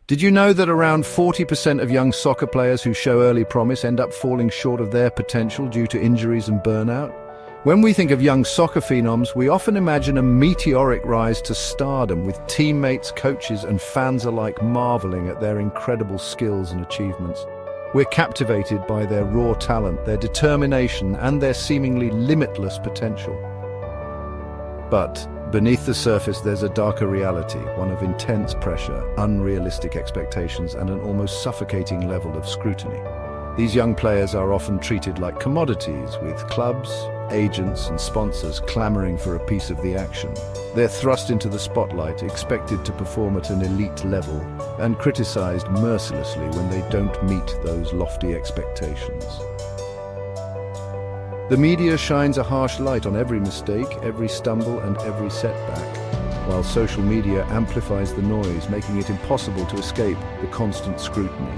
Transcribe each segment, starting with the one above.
Did you know that around 40% of young soccer players who show early promise end up falling short of their potential due to injuries and burnout? When we think of young soccer phenoms, we often imagine a meteoric rise to stardom, with teammates, coaches, and fans alike marveling at their incredible skills and achievements. We're captivated by their raw talent, their determination, and their seemingly limitless potential. But beneath the surface, there's a darker reality, one of intense pressure, unrealistic expectations, and an almost suffocating level of scrutiny. These young players are often treated like commodities, with clubs, agents, and sponsors clamoring for a piece of the action. They're thrust into the spotlight, expected to perform at an elite level, and criticized mercilessly when they don't meet those lofty expectations. The media shines a harsh light on every mistake, every stumble, and every setback, while social media amplifies the noise, making it impossible to escape the constant scrutiny.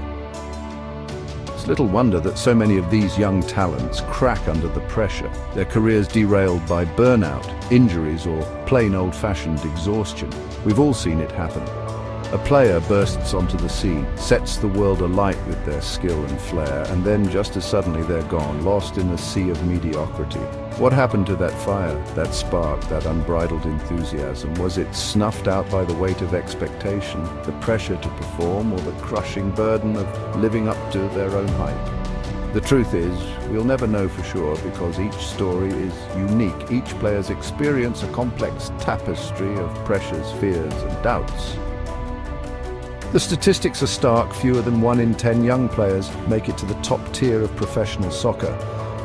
It's little wonder that so many of these young talents crack under the pressure, their careers derailed by burnout, injuries, or plain old-fashioned exhaustion. We've all seen it happen. A player bursts onto the scene, sets the world alight with their skill and flair, and then just as suddenly they're gone, lost in a sea of mediocrity. What happened to that fire, that spark, that unbridled enthusiasm? Was it snuffed out by the weight of expectation, the pressure to perform, or the crushing burden of living up to their own hype? The truth is, we'll never know for sure, because each story is unique. Each player's experience a complex tapestry of pressures, fears, and doubts. The statistics are stark. Fewer than 1 in 10 young players make it to the top tier of professional soccer,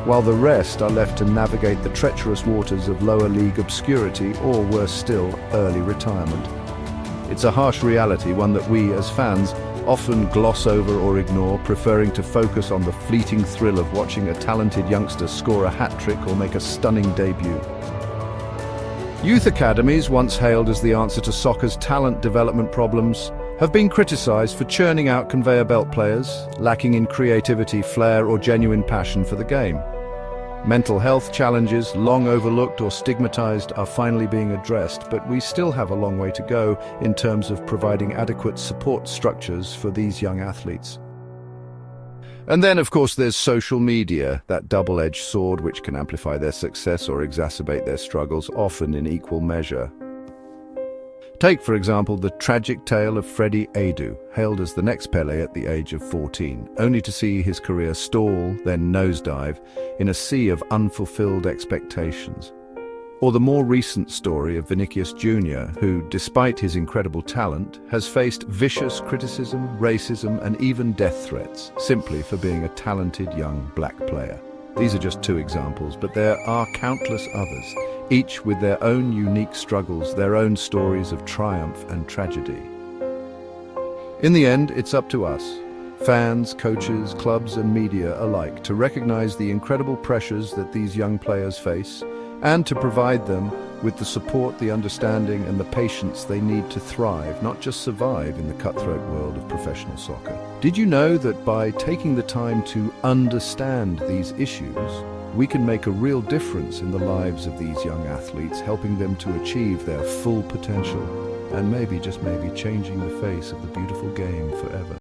while the rest are left to navigate the treacherous waters of lower league obscurity, or worse still, early retirement. It's a harsh reality, one that we, as fans, often gloss over or ignore, preferring to focus on the fleeting thrill of watching a talented youngster score a hat-trick or make a stunning debut. Youth academies, once hailed as the answer to soccer's talent development problems, have been criticised for churning out conveyor belt players, lacking in creativity, flair, or genuine passion for the game. Mental health challenges, long overlooked or stigmatised, are finally being addressed, but we still have a long way to go in terms of providing adequate support structures for these young athletes. And then, of course, there's social media, that double-edged sword which can amplify their success or exacerbate their struggles, often in equal measure. Take, for example, the tragic tale of Freddie Adu, hailed as the next Pelé at the age of 14, only to see his career stall, then nosedive, in a sea of unfulfilled expectations. Or the more recent story of Vinicius Jr., who, despite his incredible talent, has faced vicious criticism, racism, and even death threats, simply for being a talented young black player. These are just 2 examples, but there are countless others, each with their own unique struggles, their own stories of triumph and tragedy. In the end, it's up to us, fans, coaches, clubs, and media alike, to recognize the incredible pressures that these young players face, and to provide them with the support, the understanding, and the patience they need to thrive, not just survive, in the cutthroat world of professional soccer. Did you know that by taking the time to understand these issues, we can make a real difference in the lives of these young athletes, helping them to achieve their full potential, and maybe, just maybe, changing the face of the beautiful game forever?